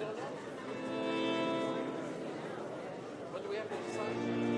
don't know. What do we have to decide?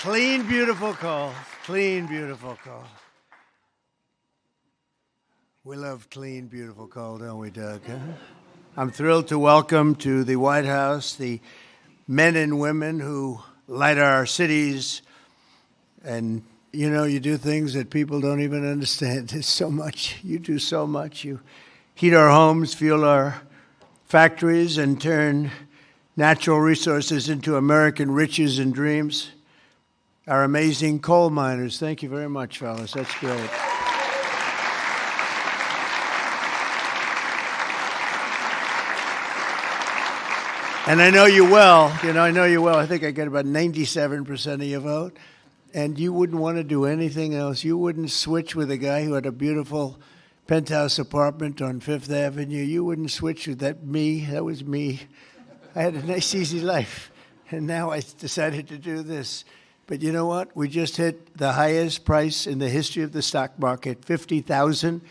Clean, beautiful coal. Clean, beautiful coal. We love clean, beautiful coal, don't we, Doug? Huh? I'm thrilled to welcome to the White House the men and women who light our cities. And, you know, you do things that people don't even understand. There's so much. You do so much. You heat our homes, fuel our factories, and turn natural resources into American riches and dreams. Our amazing coal miners. Thank you very much, fellas. That's great. And I know you well. I know you well. I think I get about 97% of your vote. And you wouldn't want to do anything else. You wouldn't switch with a guy who had a beautiful penthouse apartment on Fifth Avenue. You wouldn't switch with that was me. I had a nice, easy life. And now I decided to do this. But you know what? We just hit the highest price in the history of the stock market, $50,000.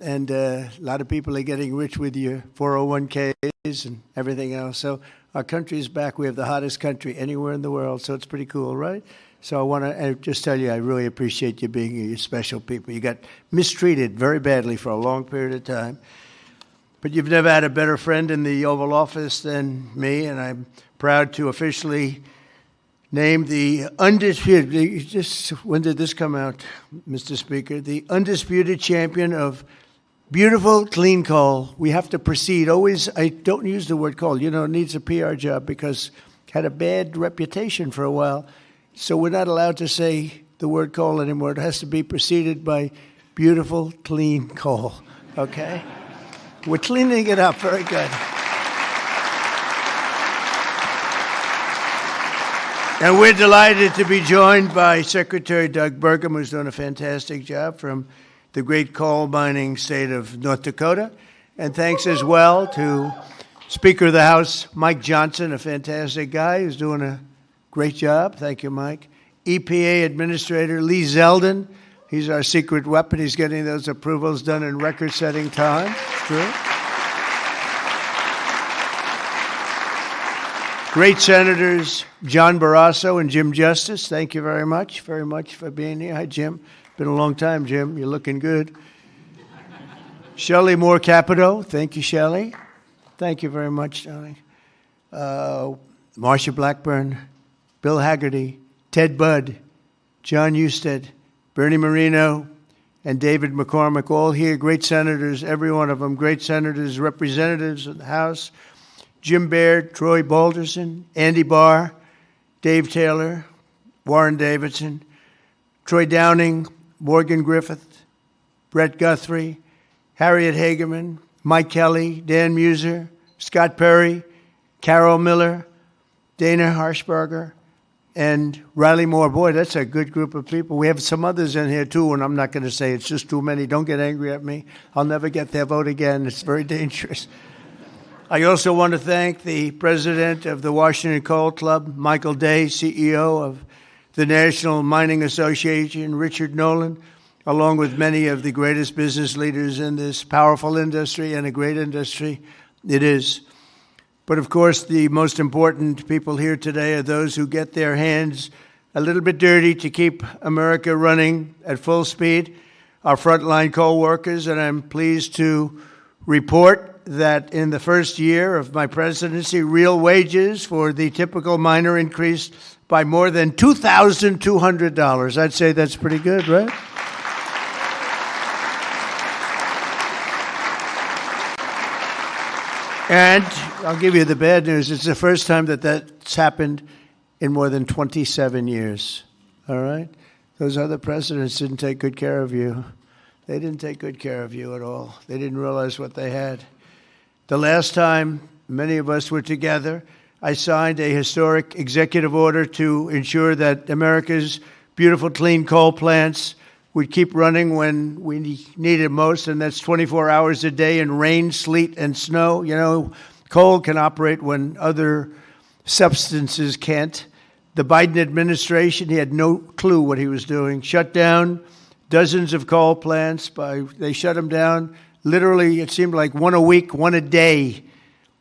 And a lot of people are getting rich with your 401ks and everything else. So our country is back. We have the hottest country anywhere in the world. So it's pretty cool, right? So I want to just tell you, I really appreciate you being here. You're special people. You got mistreated very badly for a long period of time. But you've never had a better friend in the Oval Office than me. And I'm proud to officially name the undisputed, when did this come out, Mr. Speaker? The undisputed champion of beautiful, clean coal. We have to proceed. Always, I don't use the word coal. It needs a PR job because it had a bad reputation for a while. So we're not allowed to say the word coal anymore. It has to be preceded by beautiful, clean coal. Okay? We're cleaning it up. Very good. And we're delighted to be joined by Secretary Doug Burgum, who's done a fantastic job from the great coal mining state of North Dakota. And thanks as well to Speaker of the House, Mike Johnson, a fantastic guy who's doing a great job. Thank you, Mike. EPA Administrator Lee Zeldin. He's our secret weapon. He's getting those approvals done in record-setting time. True. Great Senators John Barrasso and Jim Justice. Thank you very much for being here. Hi, Jim. Been a long time, Jim. You're looking good. Shelley Moore Capito. Thank you, Shelley. Thank you very much, darling. Marsha Blackburn, Bill Hagerty, Ted Budd, John Husted, Bernie Moreno, and David McCormick, all here, great senators, every one of them, great senators, representatives of the House, Jim Baird, Troy Balderson, Andy Barr, Dave Taylor, Warren Davidson, Troy Downing, Morgan Griffith, Brett Guthrie, Harriet Hageman, Mike Kelly, Dan Muser, Scott Perry, Carol Miller, Dana Harshberger, and Riley Moore. Boy, that's a good group of people. We have some others in here, too, and I'm not going to say it's just too many. Don't get angry at me. I'll never get their vote again. It's very dangerous. I also want to thank the president of the Washington Coal Club, Michael Day, CEO of the National Mining Association, Richard Nolan, along with many of the greatest business leaders in this powerful industry and a great industry it is. But of course, the most important people here today are those who get their hands a little bit dirty to keep America running at full speed, our frontline coal workers. And I'm pleased to report that in the first year of my presidency, real wages for the typical miner increased by more than $2,200. I'd say that's pretty good, right? And I'll give you the bad news. It's the first time that that's happened in more than 27 years. All right? Those other presidents didn't take good care of you. They didn't take good care of you at all. They didn't realize what they had. The last time many of us were together, I signed a historic executive order to ensure that America's beautiful, clean coal plants would keep running when we need it most, and that's 24 hours a day in rain, sleet, and snow. You know, coal can operate when other substances can't. The Biden administration, he had no clue what he was doing. Shut down dozens of coal plants. They shut them down. Literally, it seemed like one a week, one a day.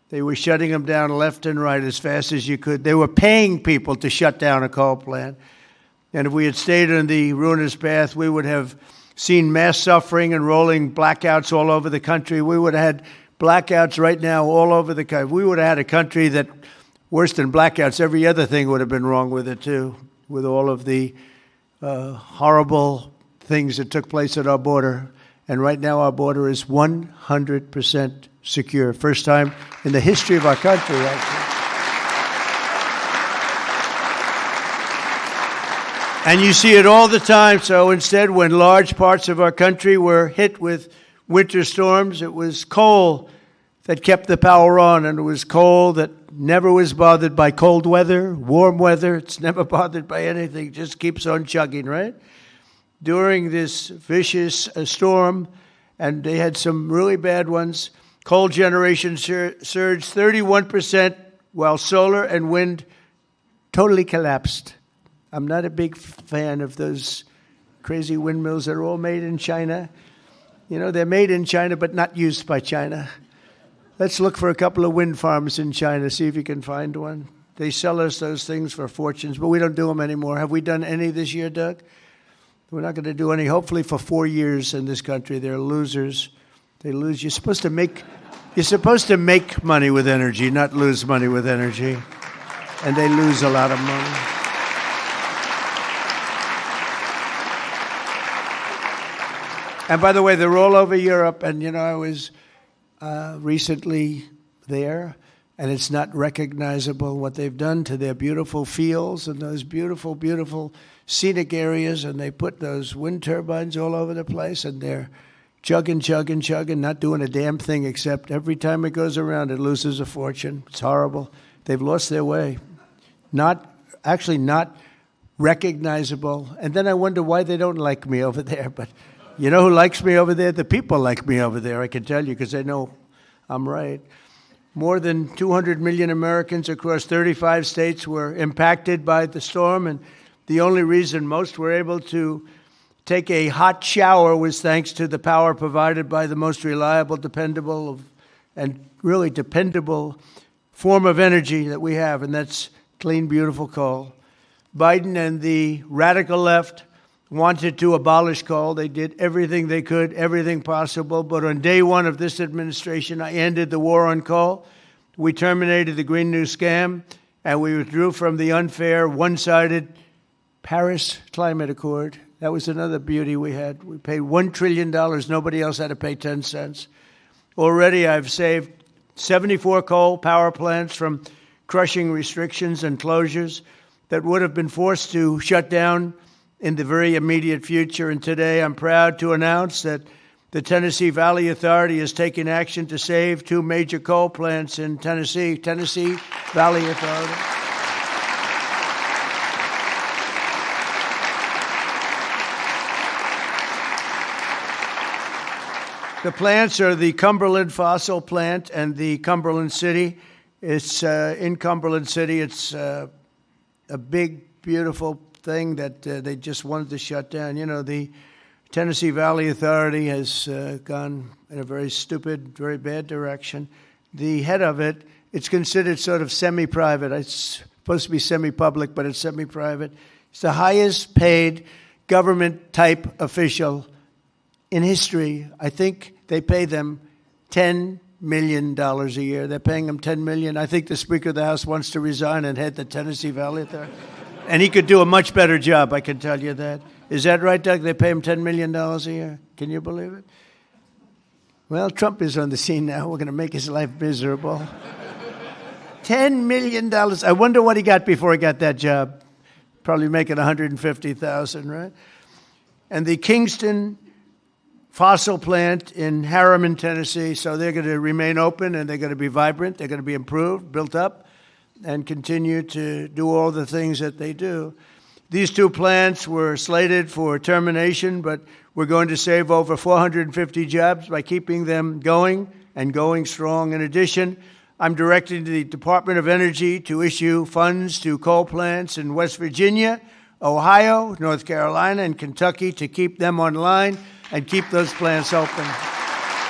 They were shutting them down left and right as fast as you could. They were paying people to shut down a coal plant. And if we had stayed on the ruinous path, we would have seen mass suffering and rolling blackouts all over the country. We would have had blackouts right now all over the country. We would have had a country that, worse than blackouts, every other thing would have been wrong with it too, with all of the horrible things that took place at our border. And right now our border is 100% secure. First time in the history of our country, actually. And you see it all the time. So instead, when large parts of our country were hit with winter storms, it was coal that kept the power on, and it was coal that never was bothered by cold weather, warm weather. It's never bothered by anything. It just keeps on chugging, right? During this vicious storm, and they had some really bad ones, coal generation surged 31%, while solar and wind totally collapsed. I'm not a big fan of those crazy windmills that are all made in China. You know, they're made in China, but not used by China. Let's look for a couple of wind farms in China, see if you can find one. They sell us those things for fortunes, but we don't do them anymore. Have we done any this year, Doug? We're not going to do any, hopefully, for 4 years in this country. They're losers. They lose. You're supposed to make money with energy, not lose money with energy. And they lose a lot of money. And by the way, they're all over Europe. And, you know, I was recently there, and it's not recognizable what they've done to their beautiful fields and those beautiful, beautiful scenic areas. And they put those wind turbines all over the place, and they're chugging, not doing a damn thing except every time it goes around, it loses a fortune. It's horrible. They've lost their way. Not recognizable. And then I wonder why they don't like me over there. But you know who likes me over there? The people like me over there, I can tell you, because they know I'm right. More than 200 million Americans across 35 states were impacted by the storm, and the only reason most were able to take a hot shower was thanks to the power provided by the most reliable, dependable form of energy that we have, and that's clean, beautiful coal. Biden and the radical left wanted to abolish coal. They did everything they could, everything possible. But on day one of this administration, I ended the war on coal. We terminated the Green New Scam, and we withdrew from the unfair, one-sided Paris Climate Accord. That was another beauty we had. We paid $1 trillion. Nobody else had to pay 10 cents. Already I've saved 74 coal power plants from crushing restrictions and closures that would have been forced to shut down in the very immediate future. And today I'm proud to announce that the Tennessee Valley Authority is taking action to save 2 major coal plants in Tennessee. Tennessee Valley Authority. The plants are the Cumberland Fossil Plant and the Cumberland City. It's in Cumberland City. It's a big, beautiful thing that they just wanted to shut down. You know, the Tennessee Valley Authority has gone in a very stupid, very bad direction. The head of it, it's considered sort of semi-private. It's supposed to be semi-public, but it's semi-private. It's the highest paid government-type official in history. I think they pay them $10 million a year. They're paying them $10 million. I think the Speaker of the House wants to resign and head the Tennessee Valley Authority. And he could do a much better job, I can tell you that. Is that right, Doug? They pay him $10 million a year. Can you believe it? Well, Trump is on the scene now. We're going to make his life miserable. $10 million. I wonder what he got before he got that job. Probably making $150,000, right? And the Kingston Fossil Plant in Harriman, Tennessee. So they're going to remain open, and they're going to be vibrant. They're going to be improved, built up, and continue to do all the things that they do. These 2 plants were slated for termination, but we're going to save over 450 jobs by keeping them going and going strong. In addition, I'm directing the Department of Energy to issue funds to coal plants in West Virginia, Ohio, North Carolina, and Kentucky to keep them online and keep those plants open.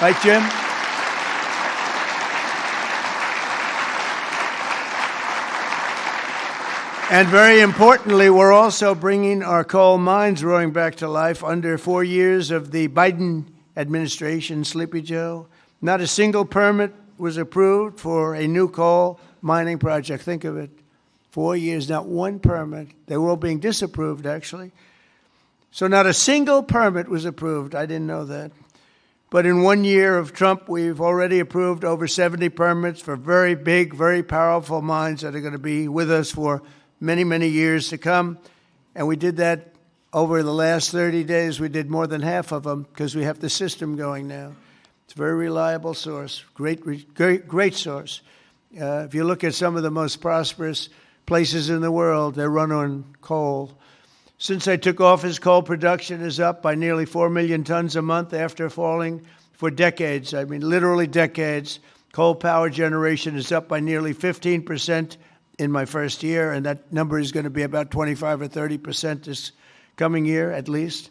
Right, Jim? And very importantly, we're also bringing our coal mines roaring back to life under 4 years of the Biden administration, Sleepy Joe. Not a single permit was approved for a new coal mining project. Think of it. 4 years, not one permit. They were all being disapproved, actually. So not a single permit was approved. I didn't know that. But in 1 year of Trump, we've already approved over 70 permits for very big, very powerful mines that are going to be with us for many, many years to come. And we did that over the last 30 days. We did more than half of them because we have the system going now. It's a very reliable source, great source. If you look at some of the most prosperous places in the world, they run on coal. Since I took office, coal production is up by nearly 4 million tons a month after falling for decades. I mean, literally decades. Coal power generation is up by nearly 15% in my first year, and that number is going to be about 25 or 30% this coming year at least.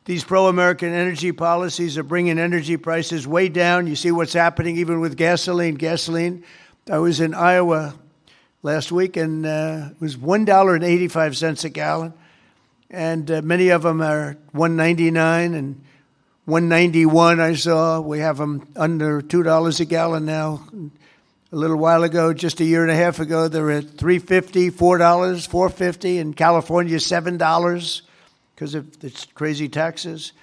These pro-American energy policies are bringing energy prices way down. You see what's happening even with gasoline. I was in Iowa last week, and it was $1.85 a gallon. And many of them are $1.99 and $1.91 I saw. We have them under $2 a gallon now. A little while ago, just a year and a half ago, they were at $3.50, $4, $4.50. In California, $7 because of its crazy taxes.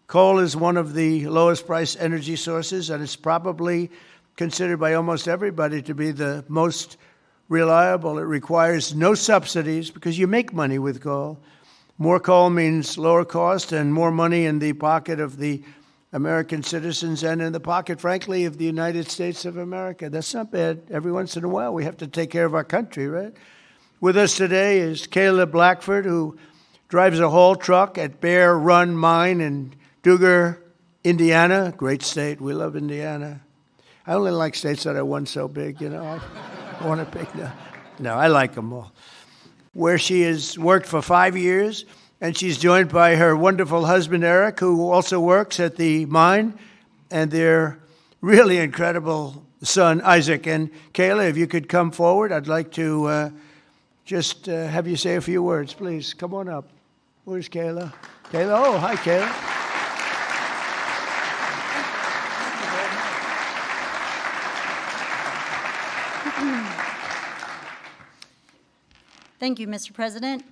Coal is one of the lowest price energy sources, and it's probably considered by almost everybody to be the most reliable. It requires no subsidies because you make money with coal. More coal means lower cost and more money in the pocket of the American citizens and in the pocket, frankly, of the United States of America. That's not bad. Every once in a while, we have to take care of our country, right? With us today is Kayla Blackford, who drives a haul truck at Bear Run Mine in Dugger, Indiana. Great state. We love Indiana. I only like states that are one so big, you know. I want to pick no, I like them all. Where she has worked for 5 years, and she's joined by her wonderful husband, Eric, who also works at the mine, and their really incredible son, Isaac. And Kayla, if you could come forward, I'd like to just have you say a few words, please. Come on up. Where's Kayla? Kayla? Oh, hi, Kayla. Thank you, Mr. President.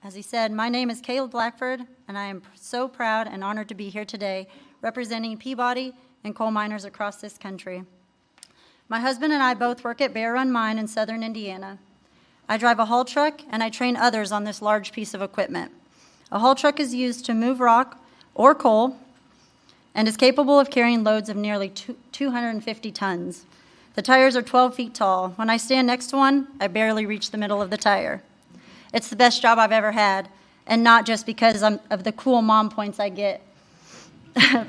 As he said, my name is Kayla Blackford, and I am so proud and honored to be here today representing Peabody and coal miners across this country. My husband and I both work at Bear Run Mine in southern Indiana. I drive a haul truck, and I train others on this large piece of equipment. A haul truck is used to move rock or coal and is capable of carrying loads of nearly 250 tons. The tires are 12 feet tall. When I stand next to one, I barely reach the middle of the tire. It's the best job I've ever had, and not just because of the cool mom points I get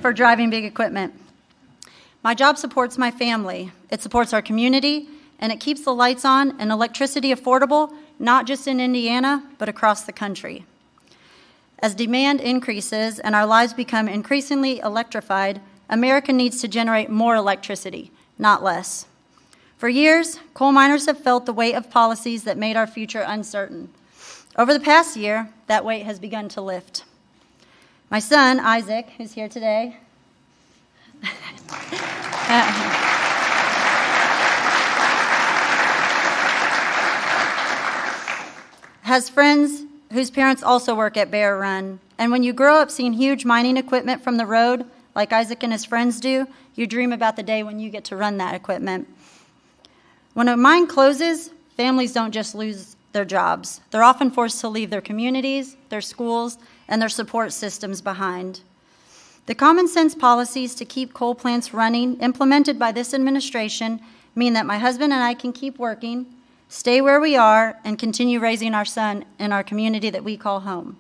for driving big equipment. My job supports my family. It supports our community, and it keeps the lights on and electricity affordable, not just in Indiana, but across the country. As demand increases and our lives become increasingly electrified, America needs to generate more electricity, not less. For years, coal miners have felt the weight of policies that made our future uncertain. Over the past year, that weight has begun to lift. My son, Isaac, who's here today, has friends whose parents also work at Bear Run. And when you grow up seeing huge mining equipment from the road, like Isaac and his friends do, you dream about the day when you get to run that equipment. When a mine closes, families don't just lose their jobs. They're often forced to leave their communities, their schools, and their support systems behind. The common sense policies to keep coal plants running implemented by this administration mean that my husband and I can keep working, stay where we are, and continue raising our son in our community that we call home.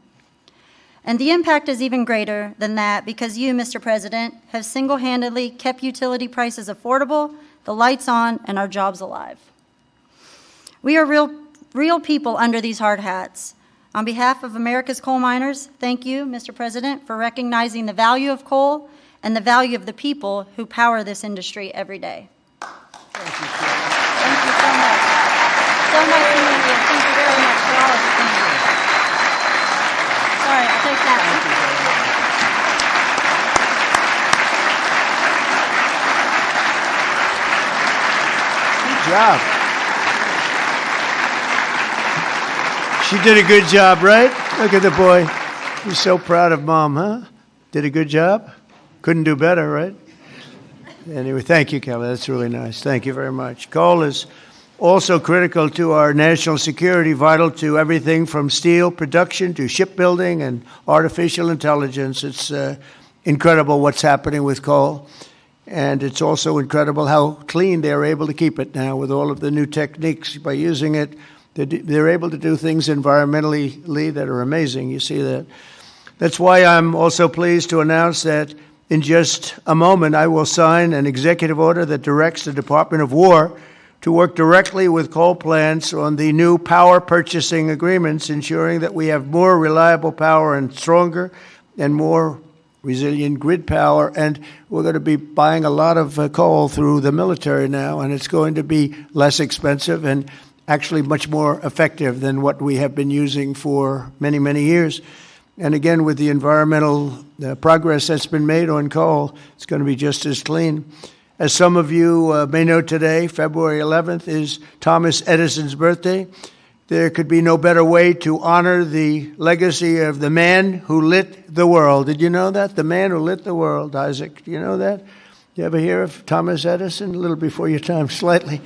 And the impact is even greater than that because you, Mr. President, have single-handedly kept utility prices affordable, the lights on, and our jobs alive. We are real people under these hard hats. On behalf of America's coal miners, thank you, Mr. President, for recognizing the value of coal and the value of the people who power this industry every day. Thank you, Thank you so much. So much, community, and thank you very much for all of I'll take that. Job. She did a good job, right? Look at the boy. He's so proud of Mom, huh? Did a good job? Couldn't do better, right? Anyway, thank you, Kelly. That's really nice. Thank you very much. Coal is also critical to our national security, vital to everything from steel production to shipbuilding and artificial intelligence. It's incredible what's happening with coal. And it's also incredible how clean they're able to keep it now with all of the new techniques. By using it, they're able to do things environmentally that are amazing. You see that. That's why I'm also pleased to announce that in just a moment I will sign an executive order that directs the Department of War to work directly with coal plants on the new power purchasing agreements, ensuring that we have more reliable power and stronger and more resilient grid power. And we're going to be buying a lot of coal through the military now, and it's going to be less expensive and actually much more effective than what we have been using for many, many years. And again, with the environmental progress that's been made on coal, it's going to be just as clean. As some of you may know today, February 11th is Thomas Edison's birthday. There could be no better way to honor the legacy of the man who lit the world. Did you know that? The man who lit the world, Isaac. Do you know that? You ever hear of Thomas Edison? A little before your time, slightly.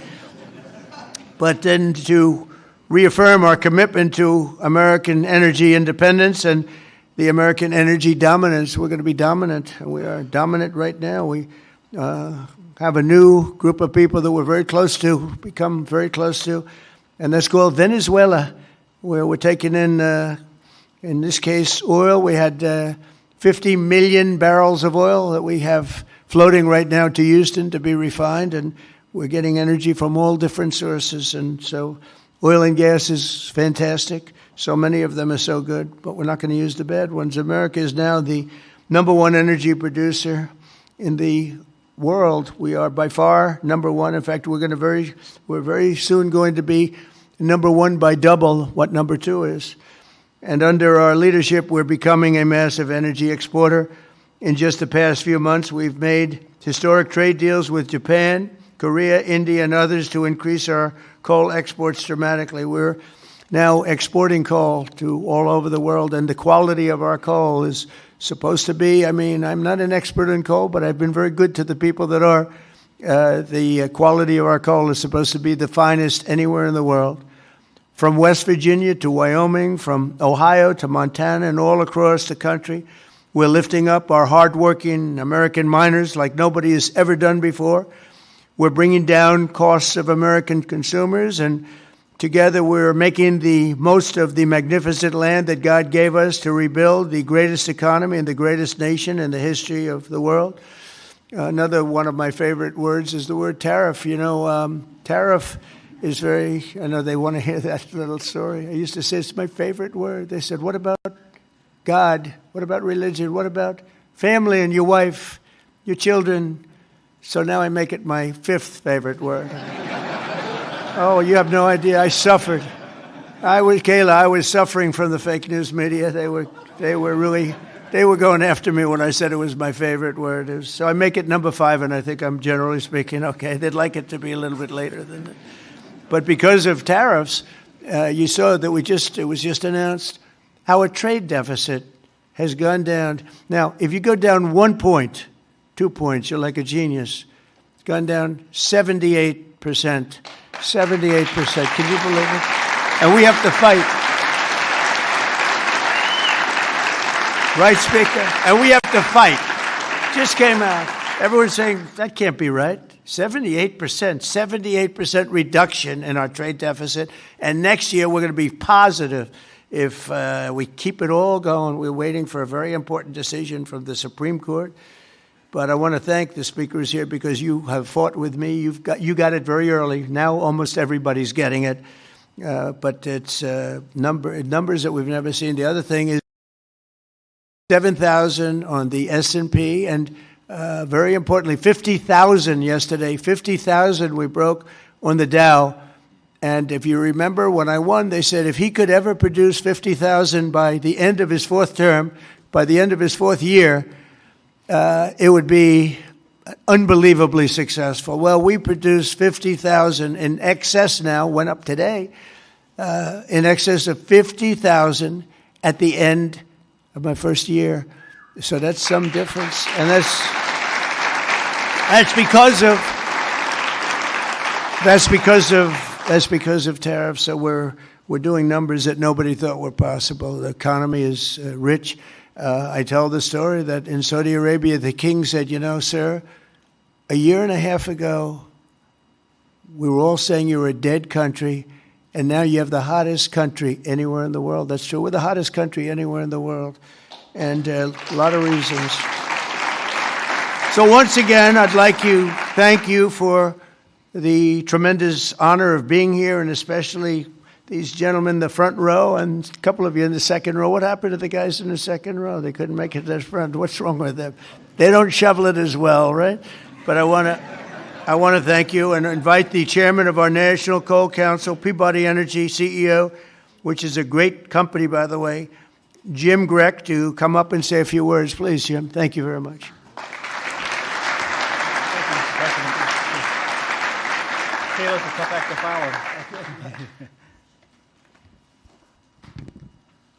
But then to reaffirm our commitment to American energy independence and the American energy dominance, we're going to be dominant. And we are dominant right now. We have a new group of people that we're very close to, become very close to. And that's called Venezuela, where we're taking in this case, oil. We had 50 million barrels of oil that we have floating right now to Houston to be refined, and we're getting energy from all different sources. And so oil and gas is fantastic. So many of them are so good, but we're not going to use the bad ones. America is now the #1 energy producer in the world. We are by far #1. In fact, we're very soon going to be #1 by double what #2 is. And under our leadership, we're becoming a massive energy exporter. In just the past few months, we've made historic trade deals with Japan, Korea, India, and others to increase our coal exports dramatically. We're now exporting coal to all over the world, and the quality of our coal is supposed to be, I'm not an expert in coal, but I've been very good to the people that are. The quality of our coal is supposed to be the finest anywhere in the world. From West Virginia to Wyoming, from Ohio to Montana, and all across the country, we're lifting up our hardworking American miners like nobody has ever done before. We're bringing down costs of American consumers, and together we're making the most of the magnificent land that God gave us to rebuild the greatest economy and the greatest nation in the history of the world. Another one of my favorite words is the word tariff. Tariff is I know they want to hear that little story. I used to say it's my favorite word. They said, what about God? What about religion? What about family and your wife, your children? So now I make it my 5th favorite word. Oh, you have no idea. I suffered. Kayla, I was suffering from the fake news media. They were going after me when I said it was my favorite word. So I make it #5, and I think I'm generally speaking okay. They'd like it to be a little bit later than that. But because of tariffs, you saw that it was just announced our trade deficit has gone down. Now, if you go down 1 point, 2 points, you're like a genius. It's gone down 78%. 78%. Can you believe it? And we have to fight. Right, Speaker? And we have to fight. Just came out. Everyone's saying, that can't be right. 78% reduction in our trade deficit. And next year, we're going to be positive if we keep it all going. We're waiting for a very important decision from the Supreme Court. But I want to thank the speakers here because you have fought with me. You got it very early. Now almost everybody's getting it. But it's numbers that we've never seen. The other thing is 7,000 on the S&P, and very importantly, 50,000 yesterday. 50,000 we broke on the Dow. And if you remember, when I won, they said if he could ever produce 50,000 by the end of his fourth term, by the end of his fourth year, it would be unbelievably successful. Well, we produced 50,000 in excess now, went up today, in excess of 50,000 at the end of my first year. So that's some difference. And that's because of tariffs. So we're doing numbers that nobody thought were possible. The economy is rich. I tell the story that in Saudi Arabia, the king said, you know, sir, a year and a half ago, we were all saying you were a dead country, and now you have the hottest country anywhere in the world. That's true. We're the hottest country anywhere in the world, and a lot of reasons. So once again, I'd like to thank you for the tremendous honor of being here, and especially these gentlemen in the front row and a couple of you in the second row. What happened to the guys in the second row? They couldn't make it to the front. What's wrong with them? They don't shovel it as well, right? But I want to thank you and invite the chairman of our National Coal Council, Peabody Energy CEO, which is a great company, by the way, Jim Grech, to come up and say a few words. Please, Jim. Thank you very much.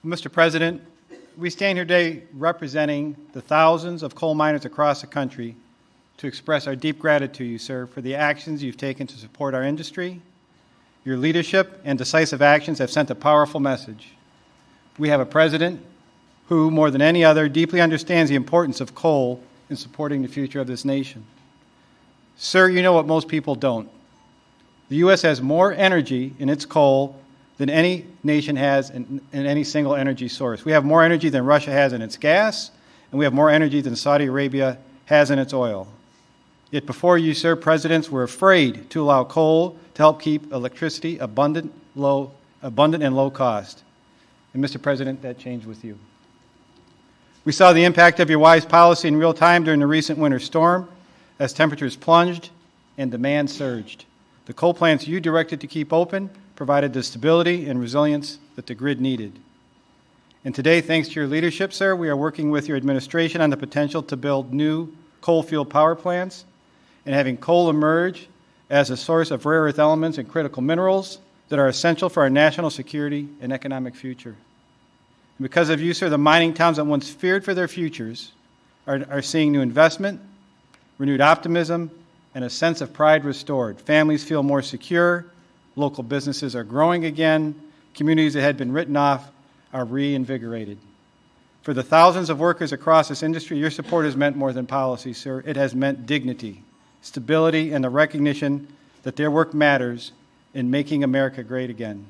Mr. President, we stand here today representing the thousands of coal miners across the country to express our deep gratitude to you, sir, for the actions you've taken to support our industry. Your leadership and decisive actions have sent a powerful message. We have a president who, more than any other, deeply understands the importance of coal in supporting the future of this nation. Sir, you know what most people don't. The U.S. has more energy in its coal than any nation has in any single energy source. We have more energy than Russia has in its gas, and we have more energy than Saudi Arabia has in its oil. Yet before you, sir, presidents were afraid to allow coal to help keep electricity abundant and low cost. And Mr. President, that changed with you. We saw the impact of your wise policy in real time during the recent winter storm as temperatures plunged and demand surged. The coal plants you directed to keep open provided the stability and resilience that the grid needed. And today, thanks to your leadership, sir, we are working with your administration on the potential to build new coal-fueled power plants and having coal emerge as a source of rare earth elements and critical minerals that are essential for our national security and economic future. And because of you, sir, the mining towns that once feared for their futures are seeing new investment, renewed optimism, and a sense of pride restored. Families feel more secure, local businesses are growing again, communities that had been written off are reinvigorated. For the thousands of workers across this industry, your support has meant more than policy, sir. It has meant dignity, stability, and the recognition that their work matters in making America great again.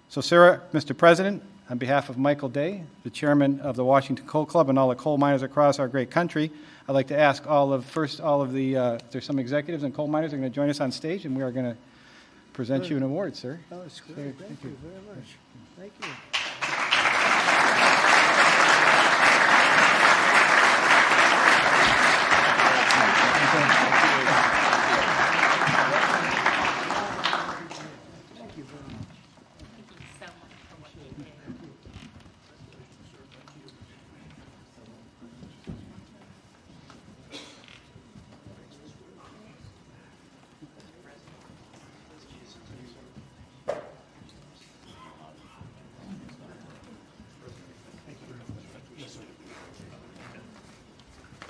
So, sir, Mr. President, on behalf of Michael Day, the chairman of the Washington Coal Club, and all the coal miners across our great country, I'd like to ask there's some executives and coal miners are going to join us on stage, and we are going to present you an award, sir. Oh, that's great. Thank you very much. Thank you.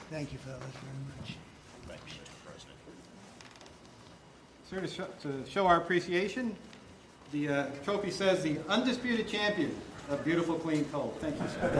Thank you, fellas, very much. Sir, to show our appreciation, the trophy says the undisputed champion of beautiful, clean coal. Thank you, sir.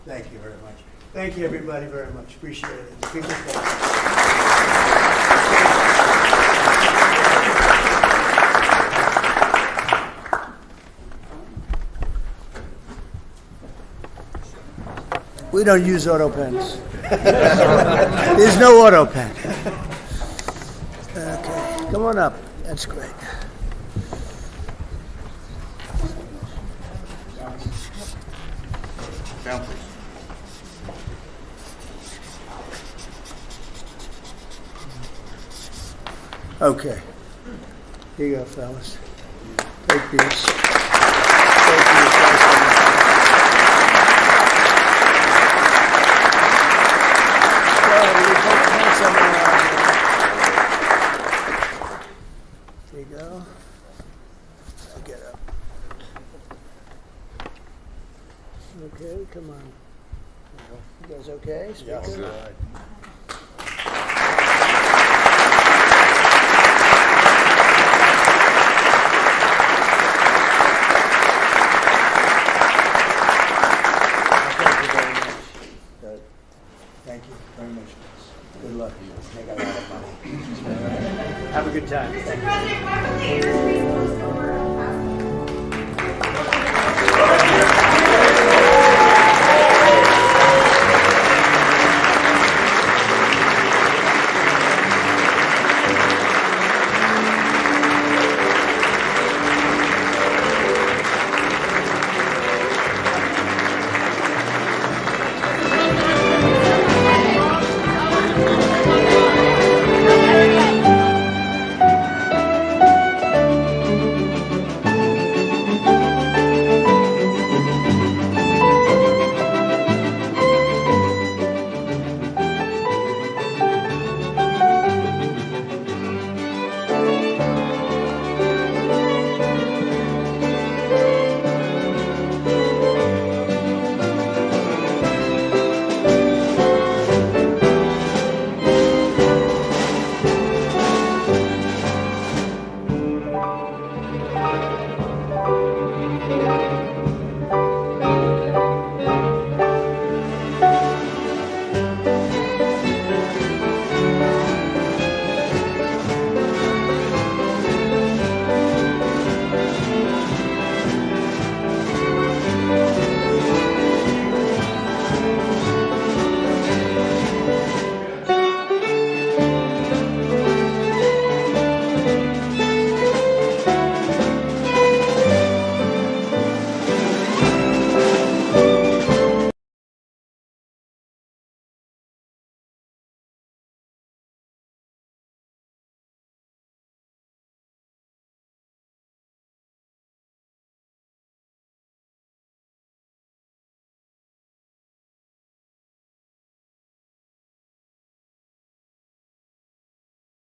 Thank you very much. Thank you, everybody, very much. Appreciate it. Keep it going. We don't use auto pens. There's no auto pen. Okay, come on up. That's great. Okay. Here you go, fellas. Take these. Take these. There you go. I'll get up. Okay, come on. You guys okay? Speaker? Thank you very much. Good luck. Make a lot of money. Have a good time. Thank you.